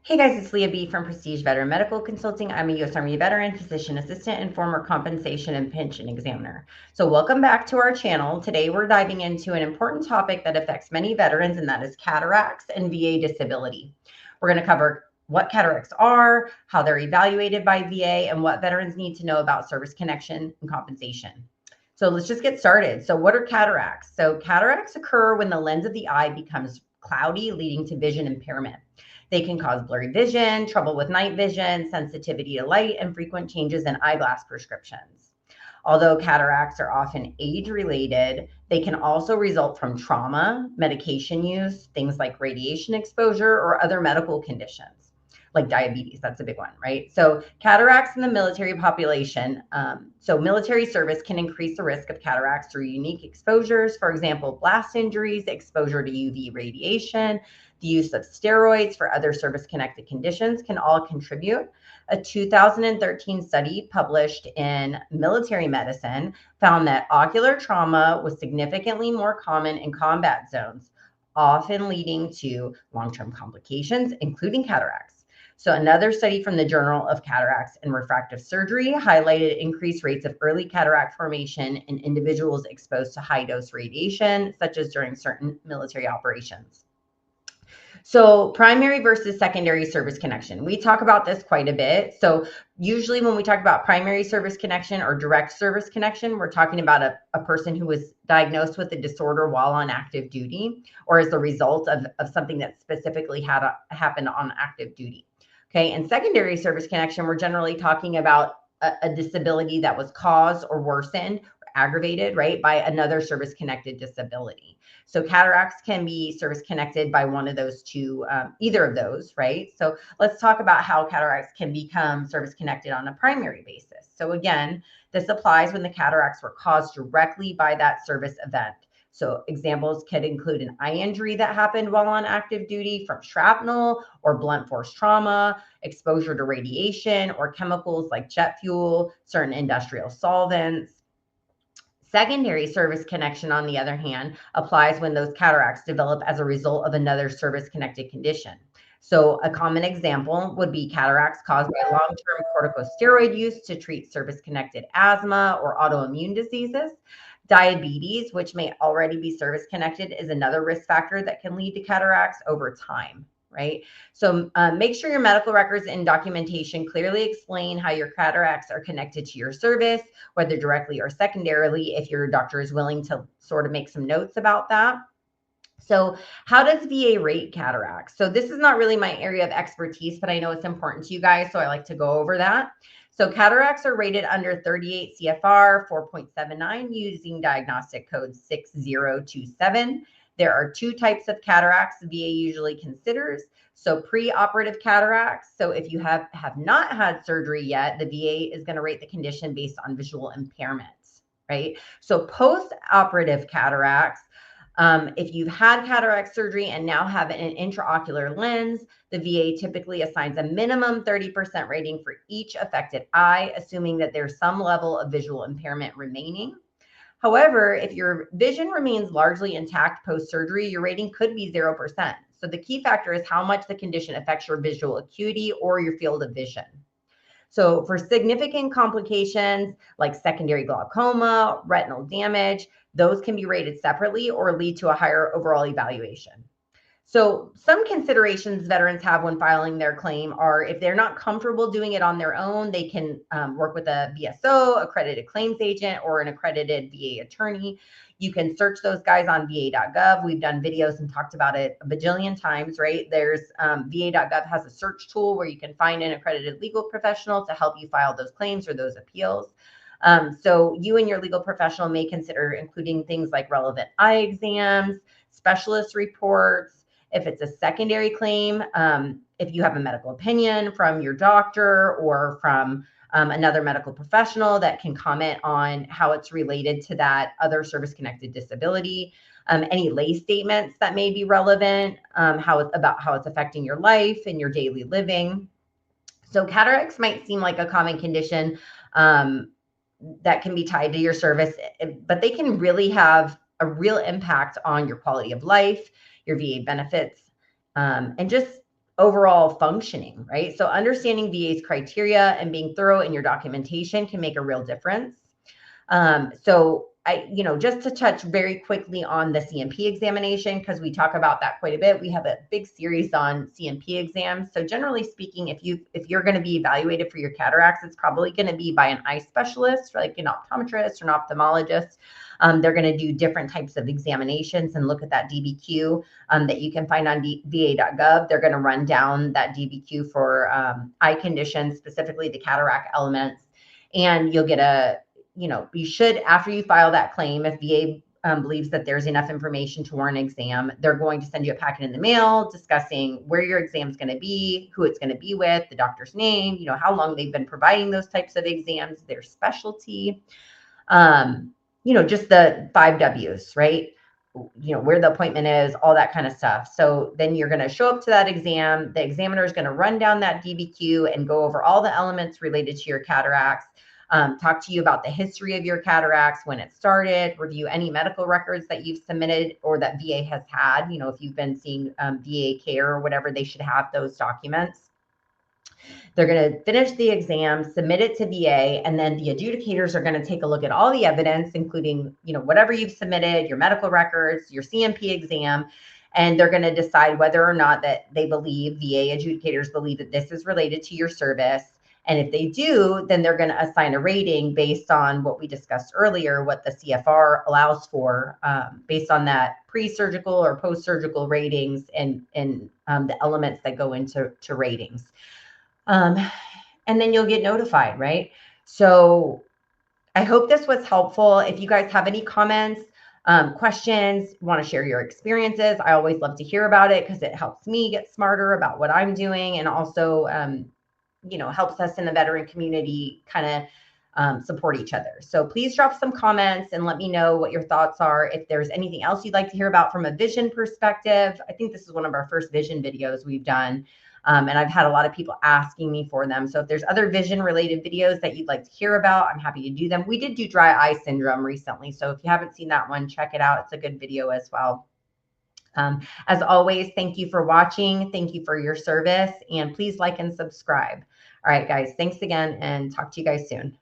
Hey guys, it's Leah B from Prestige Veteran Medical Consulting. I'm a U.S. Army veteran, physician assistant, and former compensation and pension examiner. So welcome back to our channel. Today we're diving into an important topic that affects many veterans, and that is cataracts and VA disability. We're going to cover what cataracts are, how they're evaluated by VA, and what veterans need to know about service connection and compensation. So let's just get started. So what are cataracts? So cataracts occur when the lens of the eye becomes cloudy, leading to vision impairment. They can cause blurry vision, trouble with night vision, sensitivity to light, and frequent changes in eyeglass prescriptions. Although cataracts are often age-related, they can also result from trauma, medication use, things like radiation exposure, or other medical conditions, like diabetes. That's a big one, right? So cataracts in the military population. So military service can increase the risk of cataracts through unique exposures. For example, blast injuries, exposure to UV radiation, the use of steroids for other service-connected conditions can all contribute. A 2013 study published in Military Medicine found that ocular trauma was significantly more common in combat zones, often leading to long-term complications, including cataracts. So another study from the Journal of Cataracts and Refractive Surgery highlighted increased rates of early cataract formation in individuals exposed to high-dose radiation, such as during certain military operations. So primary versus secondary service connection. We talk about this quite a bit. So usually when we talk about primary service connection or direct service connection, we're talking about a person who was diagnosed with a disorder while on active duty or as a result of something that specifically happened on active duty. Okay, and secondary service connection, we're generally talking about a disability that was caused or worsened or aggravated, right, by another service-connected disability. So cataracts can be service-connected by one of those two, either of those, right? So let's talk about how cataracts can become service-connected on a primary basis. So again, this applies when the cataracts were caused directly by that service event. So examples could include an eye injury that happened while on active duty from shrapnel or blunt force trauma, exposure to radiation or chemicals like jet fuel, certain industrial solvents. Secondary service connection, on the other hand, applies when those cataracts develop as a result of another service-connected condition. So a common example would be cataracts caused by long-term corticosteroid use to treat service-connected asthma or autoimmune diseases. Diabetes, which may already be service-connected, is another risk factor that can lead to cataracts over time, right? So make sure your medical records and documentation clearly explain how your cataracts are connected to your service, whether directly or secondarily, if your doctor is willing to sort of make some notes about that. So how does VA rate cataracts? So this is not really my area of expertise, but I know it's important to you guys, so I like to go over that. So cataracts are rated under 38 CFR 4.79 using diagnostic code 6027. There are two types of cataracts VA usually considers. So pre-operative cataracts. So if you have not had surgery yet, the VA is going to rate the condition based on visual impairments, right? So post-operative cataracts, if you've had cataract surgery and now have an intraocular lens, the VA typically assigns a minimum 30% rating for each affected eye, assuming that there's some level of visual impairment remaining. However, if your vision remains largely intact post-surgery, your rating could be 0%. So the key factor is how much the condition affects your visual acuity or your field of vision. So for significant complications like secondary glaucoma, retinal damage, those can be rated separately or lead to a higher overall evaluation. So some considerations veterans have when filing their claim are if they're not comfortable doing it on their own, they can work with a VSO, accredited claims agent, or an accredited VA attorney. You can search those guys on va.gov. We've done videos and talked about it a bajillion times, right? There's va.gov has a search tool where you can find an accredited legal professional to help you file those claims or those appeals. So you and your legal professional may consider including things like relevant eye exams, specialist reports. If it's a secondary claim, if you have a medical opinion from your doctor or from another medical professional that can comment on how it's related to that other service-connected disability, any lay statements that may be relevant, how it's affecting your life and your daily living. So cataracts might seem like a common condition that can be tied to your service, but they can really have a real impact on your quality of life, your VA benefits, and just overall functioning, right? So understanding VA's criteria and being thorough in your documentation can make a real difference. So just to touch very quickly on the CMP examination, because we talk about that quite a bit. We have a big series on CMP exams. So generally speaking, if you're going to be evaluated for your cataracts, it's probably going to be by an eye specialist, like an optometrist or an ophthalmologist. They're going to do different types of examinations and look at that DBQ that you can find on va.gov. They're going to run down that DBQ for eye conditions, specifically the cataract elements, and you'll get you should, after you file that claim, if VA believes that there's enough information to warrant an exam, they're going to send you a packet in the mail discussing where your exam is going to be, who it's going to be with, the doctor's name, how long they've been providing those types of exams, their specialty, just the 5 W's, right? Where the appointment is, all that kind of stuff. So then you're going to show up to that exam. The examiner is going to run down that DBQ and go over all the elements related to your cataracts. Talk to you about the history of your cataracts, when it started, review any medical records that you've submitted or that VA has had. If you've been seeing VA care or whatever, they should have those documents. They're going to finish the exam, submit it to VA, and then the adjudicators are going to take a look at all the evidence, including, whatever you've submitted, your medical records, your CMP exam, and they're going to decide whether or not that they believe, VA adjudicators believe, that this is related to your service. And if they do, then they're going to assign a rating based on what we discussed earlier, what the CFR allows for, based on that pre-surgical or post-surgical ratings and the elements that go into ratings. And then you'll get notified, right? So I hope this was helpful. If you guys have any comments, questions, want to share your experiences, I always love to hear about it because it helps me get smarter about what I'm doing, and also helps us in the veteran community kind of support each other. So please drop some comments and let me know what your thoughts are. If there's anything else you'd like to hear about from a vision perspective, I think this is one of our first vision videos we've done. And I've had a lot of people asking me for them. So if there's other vision related videos that you'd like to hear about, I'm happy to do them. We did do dry eye syndrome recently. So if you haven't seen that one, check it out. It's a good video as well. As always, thank you for watching. Thank you for your service, and please like and subscribe. All right, guys, thanks again, and talk to you guys soon.